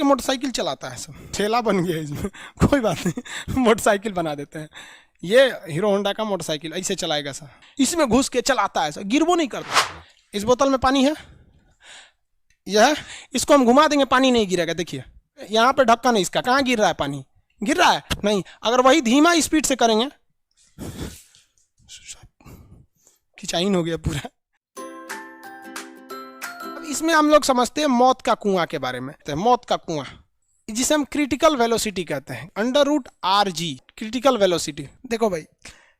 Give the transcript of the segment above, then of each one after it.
Motorcycle चलाता है, सब ठेला बन गया इसमें। कोई बात नहीं, मोटरसाइकिल बना देते हैं। ये हीरो होंडा का मोटरसाइकिल ऐसे चलाएगा सर, इसमें घुस के चलाता है सर, गिरबो नहीं करता। इस बोतल में पानी है, यह इसको हम घुमा देंगे, पानी नहीं गिरेगा। देखिए यहाँ पे ढक्कन है इसका, कहाँ गिर रहा है पानी? गिर रहा है नहीं। अगर वही धीमा स्पीड से करेंगे, खिंचाइन हो गया पूरा। अब इसमें हम लोग समझते हैं मौत का कुआं के बारे में। तो मौत का कुआं जिसे हम क्रिटिकल वेलोसिटी कहते हैं, √RG क्रिटिकल वेलोसिटी। देखो भाई,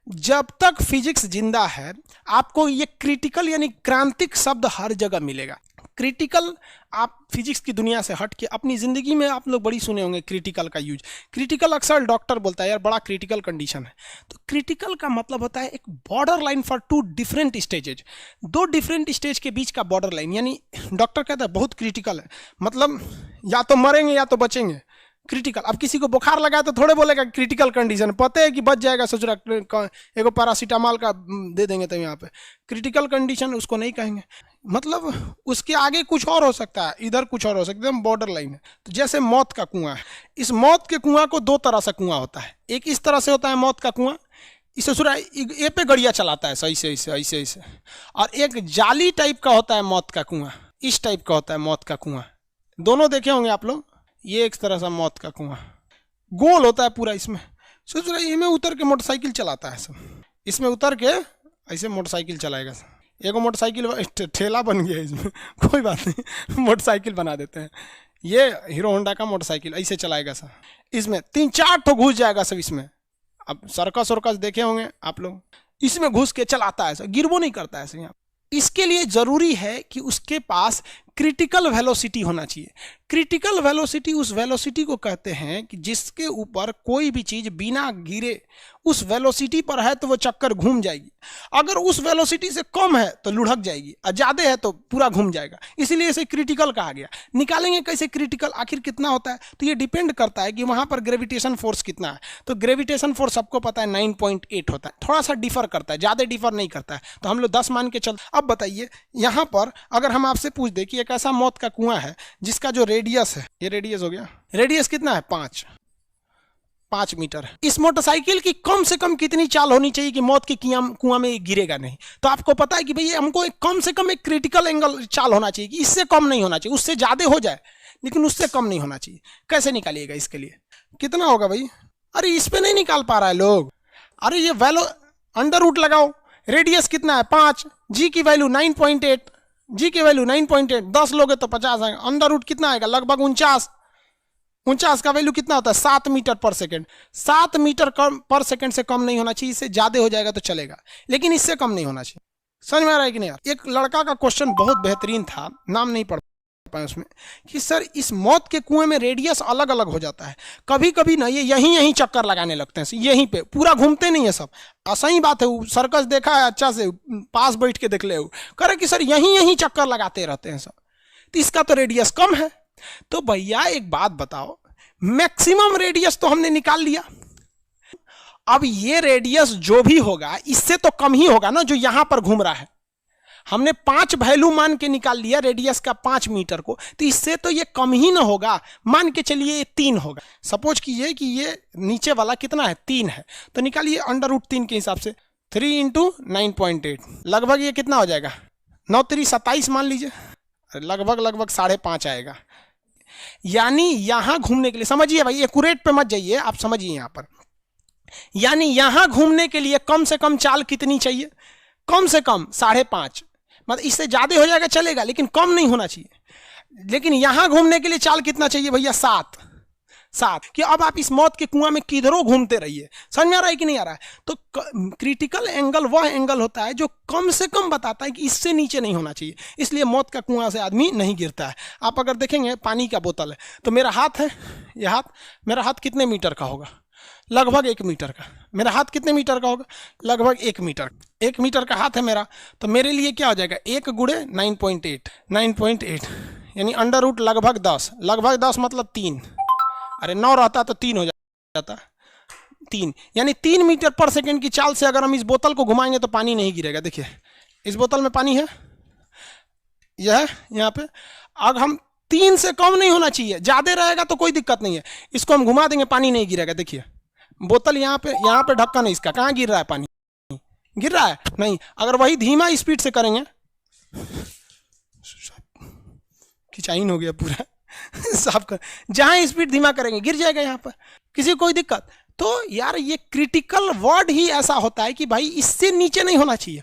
जब तक फिजिक्स जिंदा है आपको ये क्रिटिकल यानी क्रांतिक शब्द हर जगह मिलेगा। क्रिटिकल आप फिजिक्स की दुनिया से हट के अपनी जिंदगी में आप लोग बड़ी सुने होंगे क्रिटिकल का यूज। क्रिटिकल अक्सर डॉक्टर बोलता है यार बड़ा क्रिटिकल कंडीशन है। तो क्रिटिकल का मतलब होता है एक border line for two different stages, दो डिफरेंट स्टेज के बीच का बॉर्डर लाइन। यानी डॉक्टर कहता है बहुत क्रिटिकल है, मतलब या तो मरेंगे या तो बचेंगे। क्रिटिकल, अब किसी को बुखार लगा तो थोड़े बोलेगा क्रिटिकल कंडीशन, पता है कि बच जाएगा, सोच रहा एगो पैरासीटामोल का दे देंगे तो यहाँ पे क्रिटिकल कंडीशन उसको नहीं कहेंगे। मतलब उसके आगे कुछ और हो सकता है, इधर कुछ और हो सकता है, बॉर्डर लाइन है। तो जैसे मौत का कुआं है, इस मौत के कुआं को दो तरह से कुआं होता है। एक इस तरह से होता है मौत का कुआं, इसे सुरा ये पे गड़िया चलाता है सही से ऐसे ऐसे ऐसे। और एक जाली टाइप का होता है मौत का कुआं, इस टाइप का होता है मौत का कुआं। दोनों देखे होंगे आप लोग। ये एक तरह सा मौत का कुआं गोल होता है पूरा। इसमें सोच रहा है, इसमें उतर के मोटरसाइकिल चलाता है सब, इसमें उतर के ऐसे मोटरसाइकिल चलाएगा सब। एगो मोटरसाइकिल ठेला बन गया इसमें। कोई बात नहीं, मोटरसाइकिल बना देते हैं। ये हीरो होंडा का मोटरसाइकिल ऐसे चलाएगा सब, इसमें 3-4 ठो घुस जाएगा सब इसमें। अब सर्कस वर्कस देखे होंगे आप लोग, इसमें घुस के चलाता है सब, गिरबो नहीं करता है सब। यहाँ इसके लिए जरूरी है कि उसके पास क्रिटिकल वेलोसिटी होना चाहिए। क्रिटिकल वेलोसिटी उस वेलोसिटी को कहते हैं कि जिसके ऊपर कोई भी चीज बिना गिरे उस वेलोसिटी पर है तो वो चक्कर घूम जाएगी। अगर उस वेलोसिटी से कम है तो लुढ़क जाएगी, और ज्यादा है तो पूरा घूम जाएगा। इसीलिए इसे क्रिटिकल कहा गया। निकालेंगे कैसे क्रिटिकल, आखिर कितना होता है? तो ये डिपेंड करता है कि वहां पर ग्रेविटेशन फोर्स कितना है। तो ग्रेविटेशन फोर्स सबको पता है 9.8 होता है, थोड़ा सा डिफर करता है, ज्यादा डिफर नहीं करता है, तो हम लोग 10 मान के चल। अब बताइए यहां पर अगर हम आपसे पूछ दे कि एक ऐसा मौत का कुआं है जिसका जो रेडियस है, ये रेडियस हो गया, रेडियस कितना है? 5 मीटर है। इस मोटरसाइकिल की कम से कम कितनी चाल होनी चाहिए कि मौत के कुआं में गिरेगा नहीं? तो आपको पता है कि भाई हमको कम से कम एक क्रिटिकल एंगल चाल होना चाहिए कि इससे कम नहीं होना चाहिए, उससे ज्यादा हो जाए लेकिन उससे कम नहीं होना चाहिए। कैसे निकालिएगा इसके लिए? कितना होगा भाई? अरे इस पे नहीं निकाल पा रहा है लोग। अरे ये वैल्यू अंडर रूट लगाओ, रेडियस कितना है? 5, जी की वैल्यू 9.8, जी की वैल्यू 9.8, 10 लोगे तो 50 आएगा। अंडर रूट कितना आएगा? लगभग 49 का वैल्यू कितना होता है? 7 मीटर पर सेकेंड। 7 मीटर पर सेकेंड से कम नहीं होना चाहिए। इससे ज्यादा हो जाएगा तो चलेगा, लेकिन इससे कम नहीं होना चाहिए। समझ में आ रहा है कि नहीं यार? एक लड़का का क्वेश्चन बहुत बेहतरीन था, नाम नहीं पढ़ पाए उसमें, कि सर इस मौत के कुएं में रेडियस अलग अलग हो जाता है। कभी कभी ना ये यहीं चक्कर लगाने लगते हैं, यहीं पे पूरा घूमते नहीं है सब। सही बात है, सर्कस देखा है अच्छा से, पास बैठ के देख ले, कह रहे कि सर यहीं चक्कर लगाते रहते हैं सब, तो इसका तो रेडियस कम है। तो भैया एक बात बताओ, मैक्सिमम रेडियस तो हमने निकाल लिया, अब ये रेडियस जो भी होगा इससे तो कम ही होगा ना जो यहां पर घूम रहा है। हमने 5 वैल्यू मान के निकाल लिया रेडियस का 5 मीटर को, तो इससे तो ये कम ही ना होगा। मान के चलिए ये 3 होगा। सपोज कीजिए कि ये नीचे वाला कितना है? 3 है, तो निकालिए अंडर रूट 3 के हिसाब से 3 × 9.8, लगभग ये कितना हो जाएगा? 9 3 27 मान लीजिए, लगभग 5.5 आएगा। यानी यहां घूमने के लिए, समझिए भाई एक्यूरेट पे मत जाइए, आप समझिए यहां पर, यानी यहां घूमने के लिए कम से कम चाल कितनी चाहिए? कम से कम 5.5, मतलब इससे ज्यादा हो जाएगा चलेगा लेकिन कम नहीं होना चाहिए। लेकिन यहां घूमने के लिए चाल कितना चाहिए भैया? 7 कि अब आप इस मौत के कुआं में किधरों घूमते रहिए। समझ में आ रहा है कि नहीं आ रहा है? तो क्रिटिकल एंगल वह एंगल होता है जो कम से कम बताता है कि इससे नीचे नहीं होना चाहिए। इसलिए मौत का कुआं से आदमी नहीं गिरता है। आप अगर देखेंगे पानी का बोतल है, तो मेरा हाथ है, यह हाथ, मेरा हाथ कितने मीटर का होगा? लगभग 1 मीटर का। मेरा हाथ कितने मीटर का होगा? लगभग 1 मीटर। 1 मीटर का हाथ है मेरा, तो मेरे लिए क्या हो जाएगा? 1 × 9.8 यानी अंडर रूट लगभग 10, लगभग 10 मतलब 3। अरे 9 रहता तो 3 हो जाता, 3 यानी 3 मीटर पर सेकेंड की चाल से अगर हम इस बोतल को घुमाएंगे तो पानी नहीं गिरेगा। देखिए इस बोतल में पानी है, यह यहाँ पे। अगर हम 3 से कम नहीं होना चाहिए, ज्यादा रहेगा तो कोई दिक्कत नहीं है। इसको हम घुमा देंगे, पानी नहीं गिरेगा। देखिए बोतल यहाँ पे ढक्कन है इसका, कहाँ गिर रहा है पानी? गिर रहा है नहीं। अगर वही धीमा स्पीड से करेंगे, खिंचाइन हो गया पूरा साफ कर, जहां स्पीड धीमा करेंगे गिर जाएगा यहाँ पर, किसी कोई दिक्कत? तो यार ये क्रिटिकल वर्ड ही ऐसा होता है कि भाई इससे नीचे नहीं होना चाहिए।